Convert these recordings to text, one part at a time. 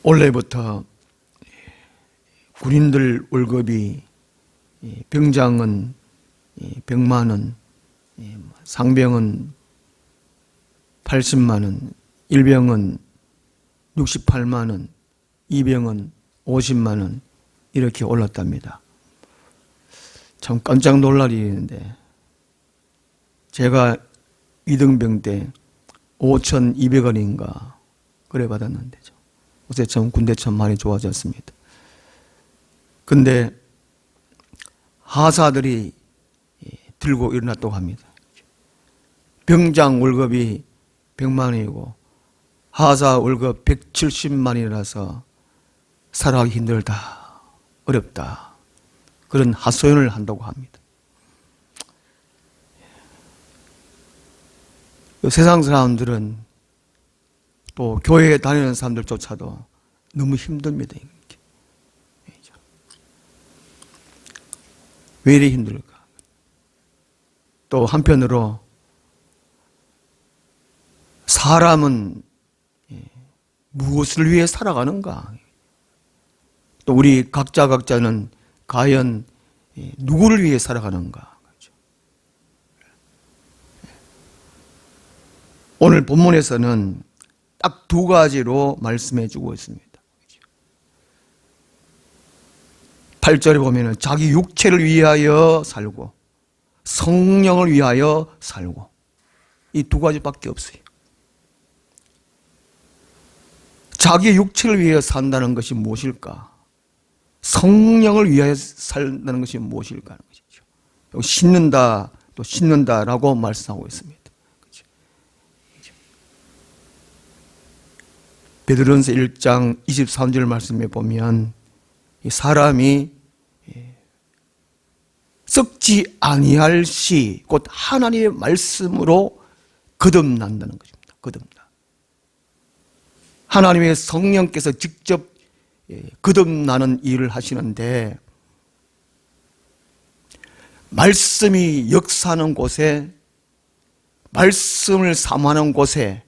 올해부터 군인들 월급이 병장은 100만 원, 상병은 80만 원, 일병은 68만 원, 이병은 50만 원 이렇게 올랐답니다. 참 깜짝 놀랄 일인데 제가 이등병 때 5,200원인가 그래 받았는데 요새 참 군대 참 많이 좋아졌습니다. 근데 하사들이 들고 일어났다고 합니다. 병장 월급이 100만 원이고 하사 월급 170만 원이라서 살아가기 힘들다, 어렵다 그런 하소연을 한다고 합니다. 세상 사람들은 또 교회에 다니는 사람들조차도 너무 힘듭니다. 왜 이리 힘들까? 또 한편으로 사람은 무엇을 위해 살아가는가? 또 우리 각자는 과연 누구를 위해 살아가는가? 오늘 본문에서는 딱 두 가지로 말씀해 주고 있습니다. 8절에 보면 자기 육체를 위하여 살고 성령을 위하여 살고 이 두 가지밖에 없어요. 자기 육체를 위하여 산다는 것이 무엇일까? 성령을 위하여 산다는 것이 무엇일까 하는 것이죠. 씻는다, 또 씻는다라고 말씀하고 있습니다. 베드로전서 1장 23절 말씀에 보면 사람이 썩지 아니할 시 곧 하나님의 말씀으로 거듭난다는 것입니다. 거듭나. 하나님의 성령께서 직접 거듭나는 일을 하시는데 말씀이 역사하는 곳에 말씀을 사모하는 곳에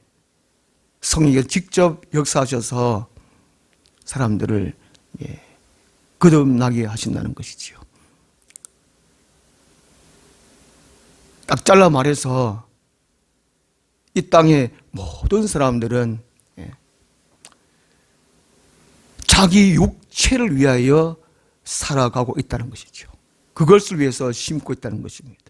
성령께서 직접 역사하셔서 사람들을 거듭나게 하신다는 것이지요. 딱 잘라 말해서 이 땅의 모든 사람들은 자기 육체를 위하여 살아가고 있다는 것이죠. 그것을 위해서 심고 있다는 것입니다.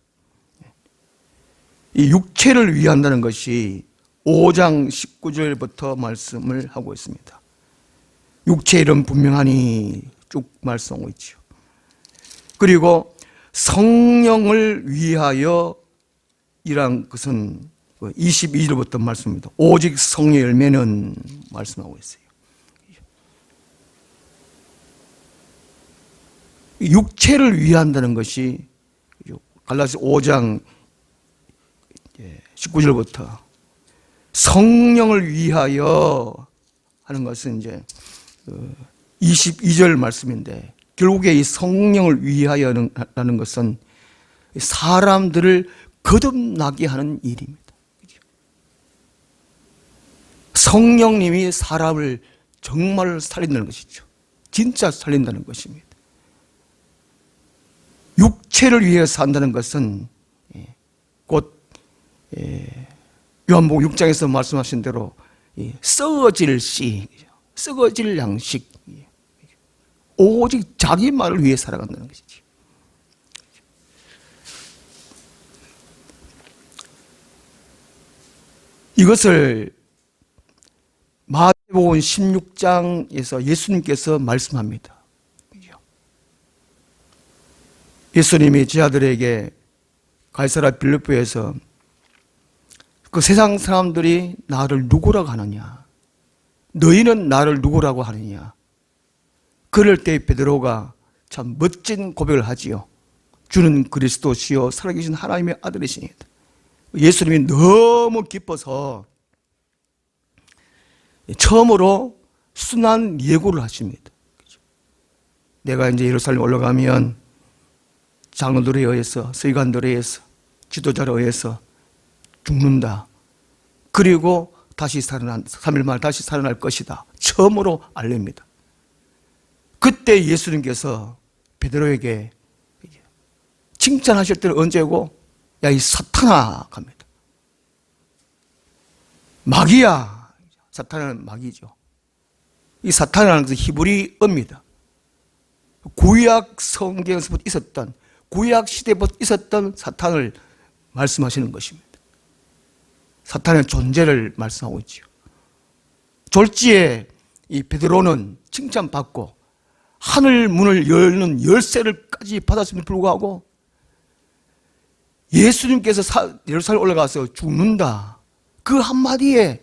이 육체를 위한다는 것이 5장 19절부터 말씀을 하고 있습니다. 육체 이름 분명하니 쭉 말씀하고 있죠. 그리고 성령을 위하여 이란 것은 22절부터 말씀입니다. 오직 성령의 열매는 말씀하고 있어요. 육체를 위한다는 것이 갈라디아서 5장 19절부터 성령을 위하여 하는 것은 이제 22절 말씀인데 결국에 이 성령을 위하여라는 것은 사람들을 거듭나게 하는 일입니다. 성령님이 사람을 정말 살린다는 것이죠. 진짜 살린다는 것입니다. 육체를 위해 산다는 것은 곧 요한복음 6장에서 말씀하신 대로 썩어질 씨, 썩어질 양식, 오직 자기 말을 위해 살아간다는 것이죠. 이것을 마태복음 16장에서 예수님께서 말씀합니다. 예수님이 제자들에게 가이사랴 빌립보에서 그 세상 사람들이 나를 누구라고 하느냐? 너희는 나를 누구라고 하느냐? 그럴 때 베드로가 참 멋진 고백을 하지요. 주는 그리스도시요 살아계신 하나님의 아들이시니다. 예수님이 너무 기뻐서 처음으로 순한 예고를 하십니다. 내가 이제 예루살렘 올라가면 장로들에 의해서, 서기관들에 의해서, 지도자에 의해서 죽는다. 그리고 다시 살아난 3일 만에 다시 살아날 것이다. 처음으로 알립니다. 그때 예수님께서 베드로에게 칭찬하실 때는 언제고, 야, 이 사탄아 갑니다. 마귀야. 사탄은 마귀죠. 이 사탄이라는 것은 히브리어입니다. 구약 성경에서부터 있었던, 구약 시대부터 있었던 사탄을 말씀하시는 것입니다. 사탄의 존재를 말씀하고 있죠. 졸지에 이 베드로는 칭찬받고 하늘 문을 열는 열쇠를까지 받았음에도 불구하고 예수님께서 예루살렘 올라가서 죽는다, 그 한마디에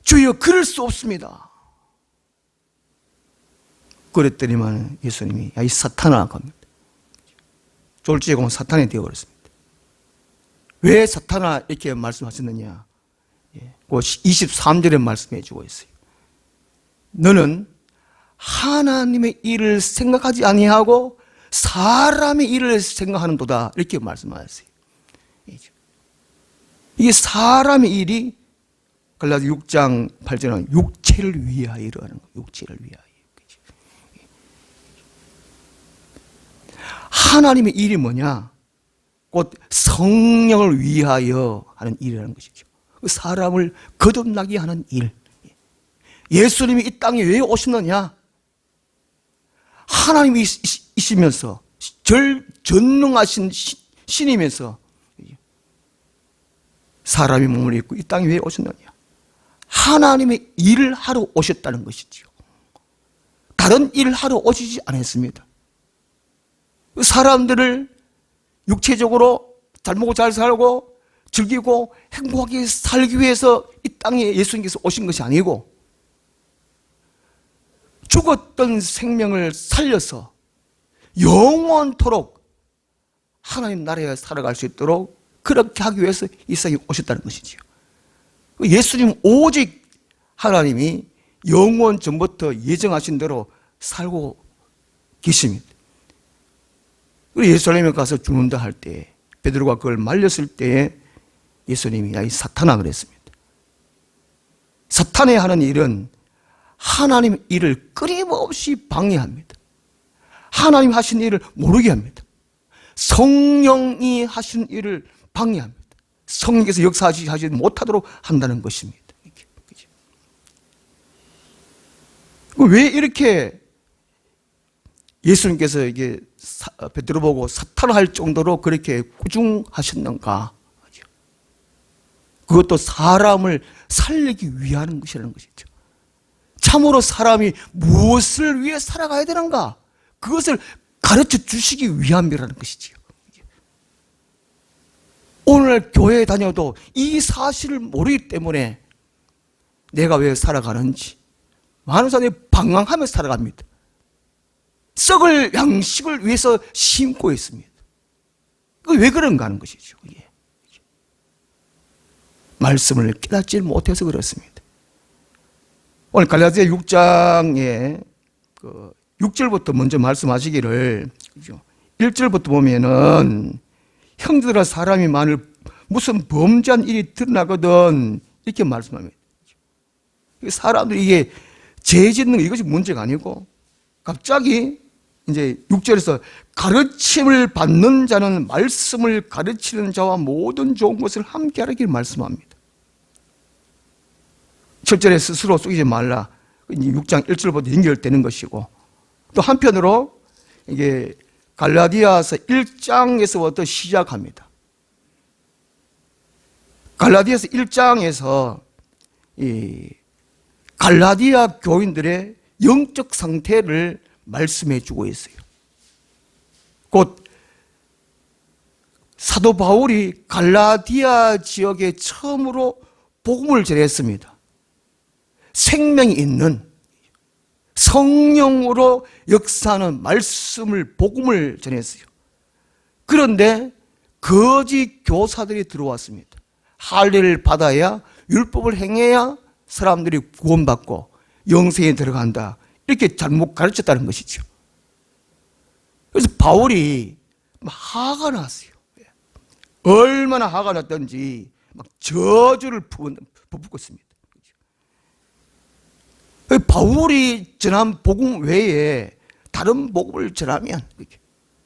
주여 그럴 수 없습니다. 그랬더니만 예수님이 야, 이 사탄아 갑니다. 졸지에 곧 사탄이 되어버렸습니다. 왜 사탄아 이렇게 말씀하셨느냐? 그 23절에 말씀해 주고 있어요. 너는 하나님의 일을 생각하지 아니하고 사람의 일을 생각하는도다, 이렇게 말씀하셨어요. 이게 사람의 일이 갈라디아 6장 8절은 육체를 위하여 이러는 거예요. 육체를 위하여. 하나님의 일이 뭐냐? 곧 성령을 위하여 하는 일이라는 것이죠. 사람을 거듭나게 하는 일. 예수님이 이 땅에 왜 오셨느냐? 하나님이 있으면서 전능하신 신이면서 사람이 몸을 입고 이 땅에 왜 오셨느냐? 하나님의 일을 하러 오셨다는 것이죠. 다른 일을 하러 오시지 않았습니다. 사람들을 육체적으로 잘 먹고 잘 살고 즐기고 행복하게 살기 위해서 이 땅에 예수님께서 오신 것이 아니고 죽었던 생명을 살려서 영원토록 하나님 나라에 살아갈 수 있도록 그렇게 하기 위해서 이 세상에 오셨다는 것이지요. 예수님 오직 하나님이 영원 전부터 예정하신 대로 살고 계십니다. 예루살렘에 가서 죽는다 할 때 베드로가 그걸 말렸을 때에 예수님이 야, 이 사탄아 그랬습니다. 사탄이 하는 일은 하나님 일을 끊임없이 방해합니다. 하나님 하신 일을 모르게 합니다. 성령이 하신 일을 방해합니다. 성령께서 역사하지 못하도록 한다는 것입니다. 왜 이렇게 예수님께서 이게 베드로 보고 사탄할 정도로 그렇게 꾸중하셨는가? 그것도 사람을 살리기 위한 것이라는 것이죠. 참으로 사람이 무엇을 위해 살아가야 되는가? 그것을 가르쳐 주시기 위함이라는 것이지요. 오늘 교회에 다녀도 이 사실을 모르기 때문에 내가 왜 살아가는지 많은 사람들이 방황하며 살아갑니다. 썩을 양식을 위해서 심고 있습니다. 왜 그런가 하는 것이죠. 말씀을 깨닫지 못해서 그렇습니다. 오늘 갈라디아 6장에 6절부터 먼저 말씀하시기를 1절부터 보면은 형제들아 사람이 만일 무슨 범죄한 일이 드러나거든 이렇게 말씀합니다. 사람들이 이게 죄 짓는 거 이것이 문제가 아니고 갑자기 이제 6절에서 가르침을 받는 자는 말씀을 가르치는 자와 모든 좋은 것을 함께 하라고 말씀합니다. 7절에 스스로 속이지 말라. 6장 1절부터 연결되는 것이고 또 한편으로 이게 갈라디아서 1장에서부터 시작합니다. 갈라디아서 1장에서 이 갈라디아 교인들의 영적 상태를 말씀해 주고 있어요. 곧 사도 바울이 갈라디아 지역에 처음으로 복음을 전했습니다. 생명이 있는 성령으로 역사하는 말씀을 복음을 전했어요. 그런데 거짓 교사들이 들어왔습니다. 할례를 받아야 율법을 행해야 사람들이 구원받고 영생에 들어간다. 이렇게 잘못 가르쳤다는 것이죠. 그래서 바울이 화가 났어요. 얼마나 화가 났던지 막 저주를 퍼붓고 있습니다. 바울이 전한 복음 외에 다른 복음을 전하면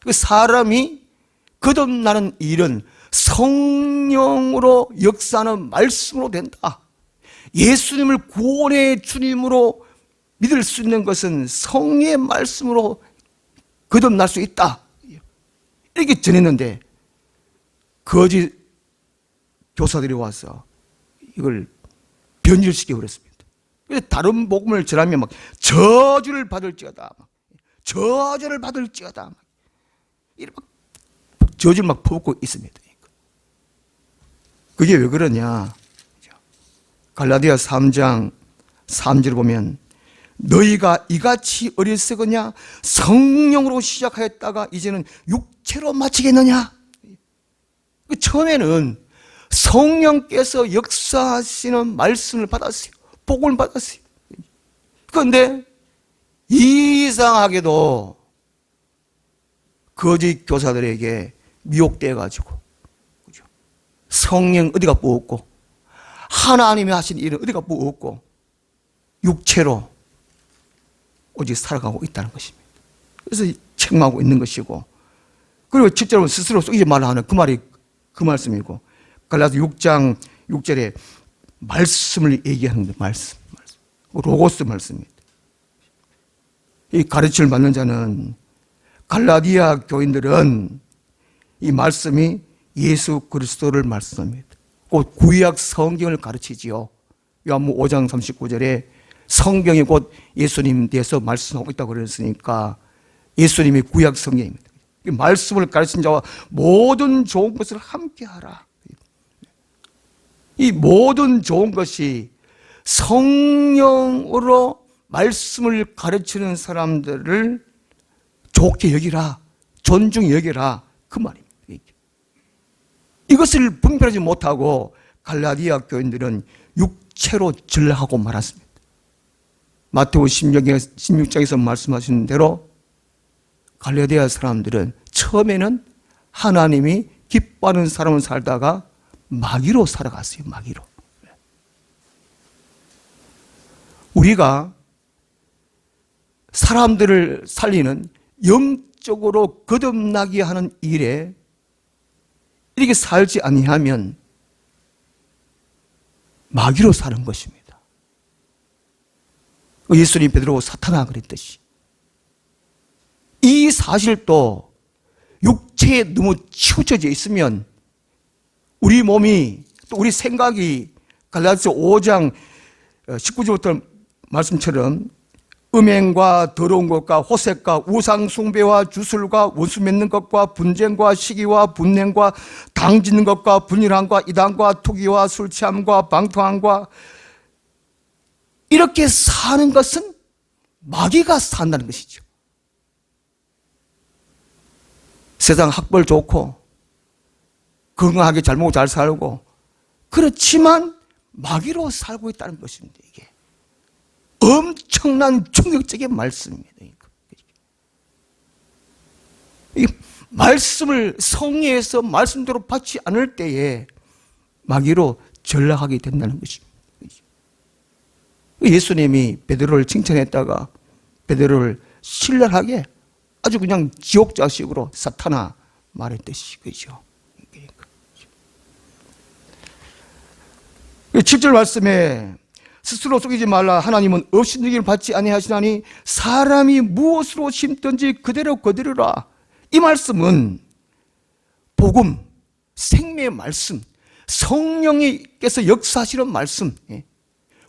그 사람이 거듭나는 일은 성령으로 역사하는 말씀으로 된다. 예수님을 구원의 주님으로 믿을 수 있는 것은 성령의 말씀으로 거듭날 수 있다. 이렇게 전했는데 거짓 교사들이 와서 이걸 변질시켜 버렸습니다. 그래서 다른 복음을 전하면 막 저주를 받을지어다, 저주를 받을지어다, 이렇게 막 저주를 막 퍼붓고 있습니다. 그게 왜 그러냐? 갈라디아 3장 3절을 보면 너희가 이같이 어리석으냐? 성령으로 시작하였다가 이제는 육체로 마치겠느냐? 처음에는 성령께서 역사하시는 말씀을 받았어요. 복음을 받았어요. 그런데 이상하게도 거짓 교사들에게 미혹되어 가지고 성령 어디가 부었고 하나님이 하신 일은 어디가 부었고 육체로 오직 살아가고 있다는 것입니다. 그래서 책망하고 있는 것이고, 그리고 실제로 스스로 속이지 말라 하는 그 말이 그 말씀이고, 갈라디아 6장 6절에 말씀을 얘기하는데 말씀. 로고스 말씀입니다. 이 가르침을 받는 자는, 갈라디아 교인들은 이 말씀이 예수 그리스도를 말씀합니다. 곧 구약 성경을 가르치지요. 요한복음 5장 39절에 성경이 곧 예수님 대해서 말씀하고 있다고 그랬으니까 예수님이 구약 성경입니다. 이 말씀을 가르친 자와 모든 좋은 것을 함께 하라. 이 모든 좋은 것이 성령으로 말씀을 가르치는 사람들을 좋게 여기라, 존중히 여기라, 그 말입니다. 이것을 분별하지 못하고 갈라디아 교인들은 육체로 전락하고 말았습니다. 마태복음 16장에서 말씀하신 대로 갈라디아 사람들은 처음에는 하나님이 기뻐하는 사람을 살다가 마귀로 살아갔어요. 마귀로. 우리가 사람들을 살리는 영적으로 거듭나게 하는 일에 이렇게 살지 아니하면 마귀로 사는 것입니다. 예수님 베드로고 사탄아 그랬듯이 이 사실도 육체에 너무 치우쳐져 있으면 우리 몸이 또 우리 생각이 갈라디아서 5장 19절부터 말씀처럼 음행과 더러운 것과 호색과 우상 숭배와 주술과 원수 맺는 것과 분쟁과 시기와 분냉과 당짓는 것과 분열함과 이단과 투기와 술 취함과 방탕함과 이렇게 사는 것은 마귀가 산다는 것이죠. 세상 학벌 좋고 건강하게 잘 먹고 잘 살고 그렇지만 마귀로 살고 있다는 것입니다. 이게 엄청난 충격적인 말씀입니다. 이 말씀을 성령에서 말씀대로 받지 않을 때에 마귀로 전락하게 된다는 것입니다. 예수님이 베드로를 칭찬했다가 베드로를 신랄하게 아주 그냥 지옥 자식으로 사탄아 말했듯이 그죠. 7절 말씀에 스스로 속이지 말라. 하나님은 없이 누기를 받지 아니하시나니 사람이 무엇으로 심든지 그대로 거두리라. 이 말씀은 복음, 생명의 말씀, 성령께서 역사하시는 말씀,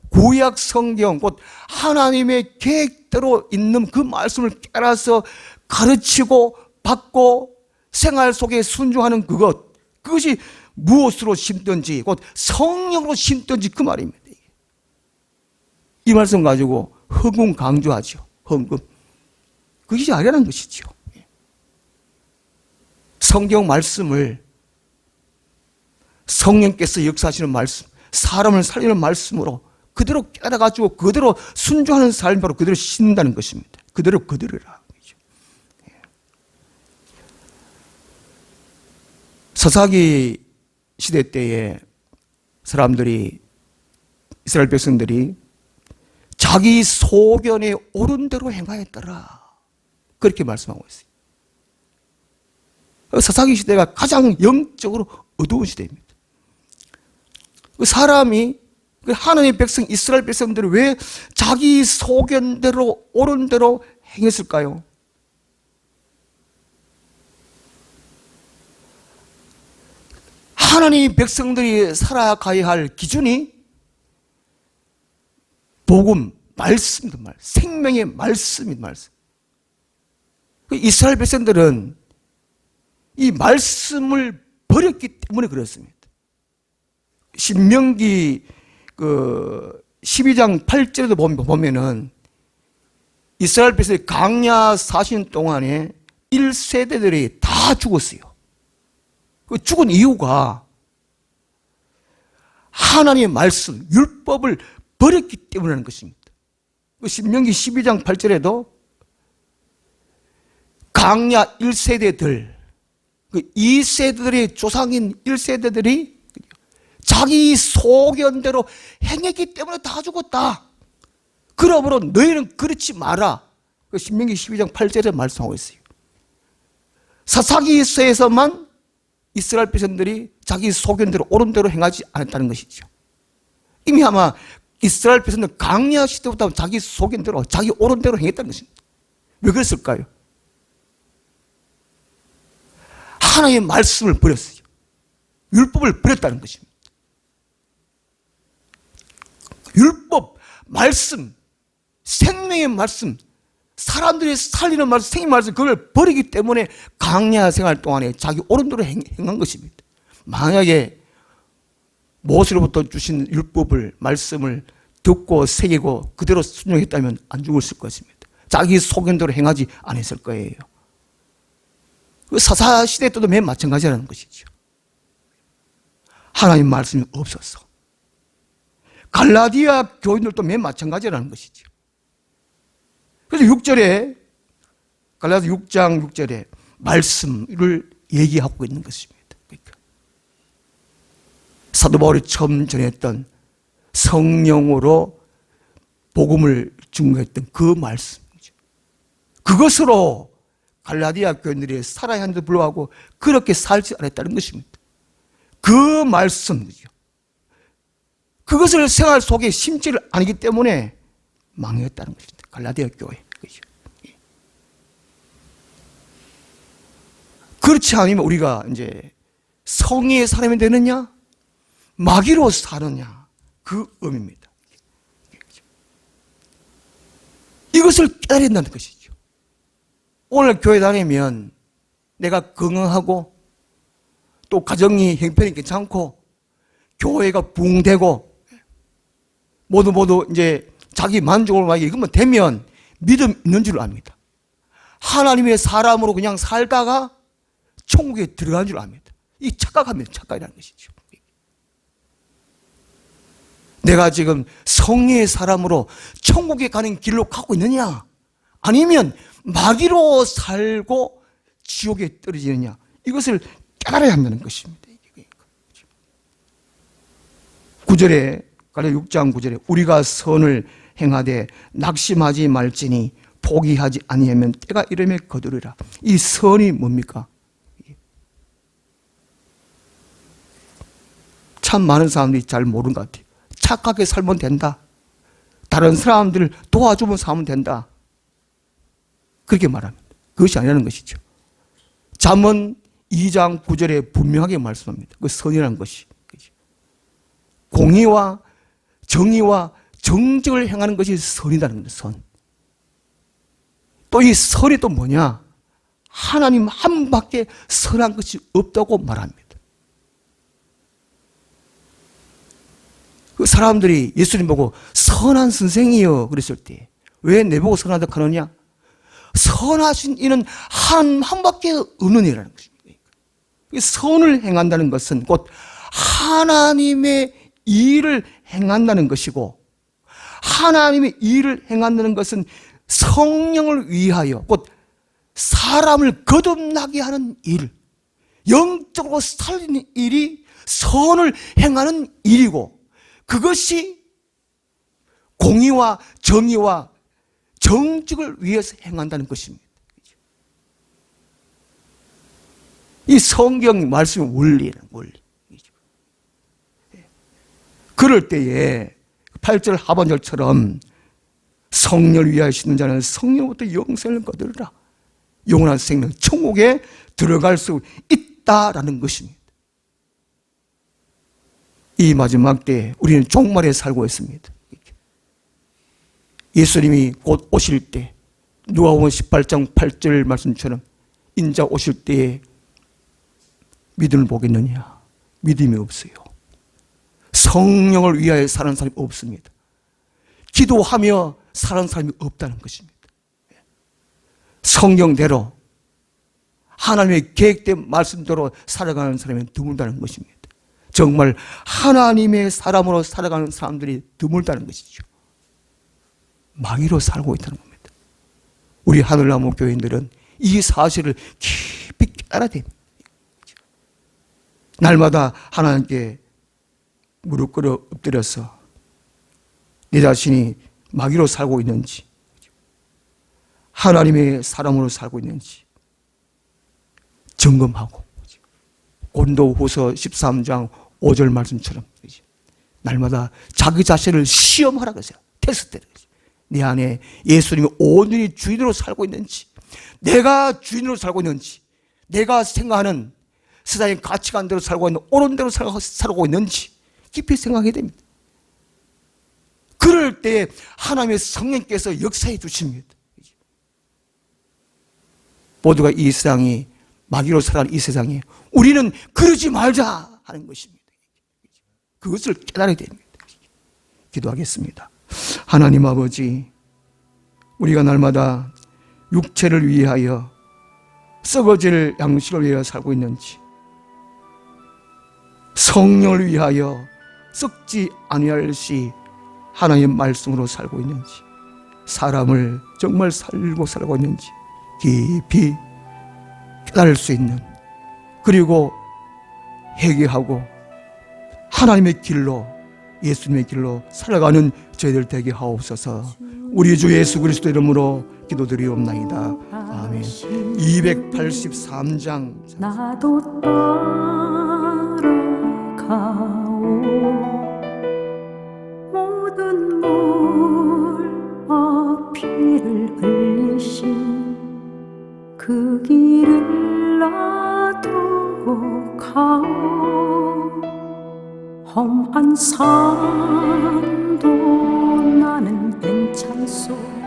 구약 성경, 곧 하나님의 계획대로 있는 그 말씀을 깨달아서 가르치고 받고 생활 속에 순종하는 그것이 무엇으로 심든지 곧 성령으로 심든지 그 말입니다. 이 말씀 가지고 헌금 강조하죠. 헌금. 그것이 아니라는 것이죠. 성경 말씀을 성령께서 역사하시는 말씀, 사람을 살리는 말씀으로 그대로 깨달아가지고 그대로 순종하는 삶이 바로 그대로 신는다는 것입니다. 그대로 거두리라. 서사기 시대 때에 사람들이, 이스라엘 백성들이 자기 소견에 옳은 대로 행하였더라. 그렇게 말씀하고 있어요. 사사기 시대가 가장 영적으로 어두운 시대입니다. 사람이 하나님의 백성 이스라엘 백성들이 왜 자기 소견대로 옳은 대로 행했을까요? 하나님의 백성들이 살아가야 할 기준이 복음, 말씀입니다. 생명의 말씀입니다. 말씀. 이스라엘 백성들은 이 말씀을 버렸기 때문에 그렇습니다. 신명기 12장 8절에도 보면은 이스라엘 백성이 광야 40년 동안에 1세대들이 다 죽었어요. 그 죽은 이유가 하나님의 말씀, 율법을 버렸기 때문이라는 것입니다. 신명기 12장 8절에도 광야 1세대들, 2세대들의 조상인 1세대들이 자기 소견대로 행했기 때문에 다 죽었다. 그러므로 너희는 그렇지 마라. 신명기 12장 8절에 말씀하고 있어요. 사사기서에서만 이스라엘 백성들이 자기 소견대로 옳은 대로 행하지 않았다는 것이죠. 이미 아마 이스라엘 백성들은 광야 시대부터 자기 소견대로 자기 옳은 대로 행했다는 것입니다. 왜 그랬을까요? 하나님의 말씀을 버렸어요. 율법을 버렸다는 것입니다. 율법, 말씀, 생명의 말씀, 사람들이 살리는 말씀, 생명의 말씀, 그걸 버리기 때문에 광야 생활 동안에 자기 옳은 대로 행한 것입니다. 만약에 모세로부터 주신 율법을, 말씀을 듣고 새기고 그대로 순종했다면 안 죽었을 것입니다. 자기 소견대로 행하지 않았을 거예요. 사사시대 때도 맨 마찬가지라는 것이죠. 하나님 말씀이 없었어. 갈라디아 교인들도 맨 마찬가지라는 것이죠. 그래서 6절에 갈라디아 6장 6절에 말씀을 얘기하고 있는 것입니다. 그러니까 사도 바울이 처음 전했던 성령으로 복음을 증거했던 그 말씀이죠. 그것으로 갈라디아 교인들이 살아야 하는데도 불구하고 그렇게 살지 않았다는 것입니다. 그 말씀이죠. 그것을 생활 속에 심지를 않기 때문에 망했다는 것입니다. 갈라디아 교회. 그렇지 않으면 우리가 이제 성의의 사람이 되느냐, 마귀로 사느냐, 그 의미입니다. 이것을 깨달아야 한다는 것이죠. 오늘 교회 다니면 내가 건강하고 또 가정이 형편이 괜찮고 교회가 부흥되고 모두 이제 자기 만족을 위해 이것만 되면 믿음 있는 줄 압니다. 하나님의 사람으로 그냥 살다가 천국에 들어간 줄 압니다. 이 착각합니다. 착각이라는 것이죠. 내가 지금 성령의 사람으로 천국에 가는 길로 가고 있느냐, 아니면 마귀로 살고 지옥에 떨어지느냐, 이것을 깨달아야 한다는 것입니다. 9절에 갈라디아 6장 9절에 우리가 선을 행하되 낙심하지 말지니 포기하지 아니하면 때가 이르매 거두리라. 이 선이 뭡니까? 참 많은 사람들이 잘 모르는 것 같아요. 착하게 살면 된다. 다른 사람들을 도와주면 살면 된다. 그렇게 말합니다. 그것이 아니라는 것이죠. 잠언 2장 9절에 분명하게 말씀합니다. 그 선이라는 것이 공의와 정의와 정직을 행하는 것이 선이라는 겁니다. 선. 또 이 선이 또 뭐냐? 하나님 한 밖에 선한 것이 없다고 말합니다. 그 사람들이 예수님 보고 선한 선생이여 그랬을 때 왜 내보고 선하다 하느냐? 선하신 이는 한 밖에 없는 이라는 것입니다. 선을 행한다는 것은 곧 하나님의 일을 행한다는 것이고, 하나님의 일을 행한다는 것은 성령을 위하여 곧 사람을 거듭나게 하는 일, 영적으로 살리는 일이 선을 행하는 일이고, 그것이 공의와 정의와 정직을 위해서 행한다는 것입니다. 이 성경 말씀의 원리는 원리. 그럴 때에 8절 하반절처럼 성령을 위하여 신는 자는 성령부터 영생을 거두리라. 영원한 생명, 천국에 들어갈 수 있다라는 것입니다. 이 마지막 때에 우리는 종말에 살고 있습니다. 예수님이 곧 오실 때 누가복음 18장 8절 말씀처럼 인자 오실 때에 믿음을 보겠느냐? 믿음이 없어요. 성령을 위하여 사는 사람이 없습니다. 기도하며 사는 사람이 없다는 것입니다. 성령대로 하나님의 계획된 말씀대로 살아가는 사람이 드물다는 것입니다. 정말 하나님의 사람으로 살아가는 사람들이 드물다는 것이죠. 마귀로 살고 있다는 겁니다. 우리 하늘나무 교인들은 이 사실을 깊이 깨달아야 됩니다. 날마다 하나님께 무릎 꿇어 엎드려서 내 자신이 마귀로 살고 있는지 하나님의 사람으로 살고 있는지 점검하고 고린도후서 13장 5절 말씀처럼 날마다 자기 자신을 시험하라 그러세요. 테스트를. 내 안에 예수님이 온전히 주인으로 살고 있는지, 내가 주인으로 살고 있는지, 내가 생각하는 세상의 가치관대로 살고 있는 옳은 대로 살고 있는지 깊이 생각해야 됩니다. 그럴 때 하나님의 성령께서 역사해 주십니다. 모두가 이 세상이 마귀로 살아가는 이 세상에 우리는 그러지 말자 하는 것입니다. 그것을 깨달아야 됩니다. 기도하겠습니다. 하나님 아버지, 우리가 날마다 육체를 위하여 썩어질 양식을 위하여 살고 있는지, 성령을 위하여 썩지 아니할 시 하나님의 말씀으로 살고 있는지, 사람을 정말 살고 있는지 깊이 깨달을 수 있는, 그리고 회개하고 하나님의 길로, 예수님의 길로 살아가는 저희들 되게 하옵소서. 우리 주 예수 그리스도 이름으로 기도드리옵나이다. 아멘. 283장. 나도 따라가오. 모든 물와 피를 흘리신 그 길을 나도 가오. 험한 산도 나는 괜찮소.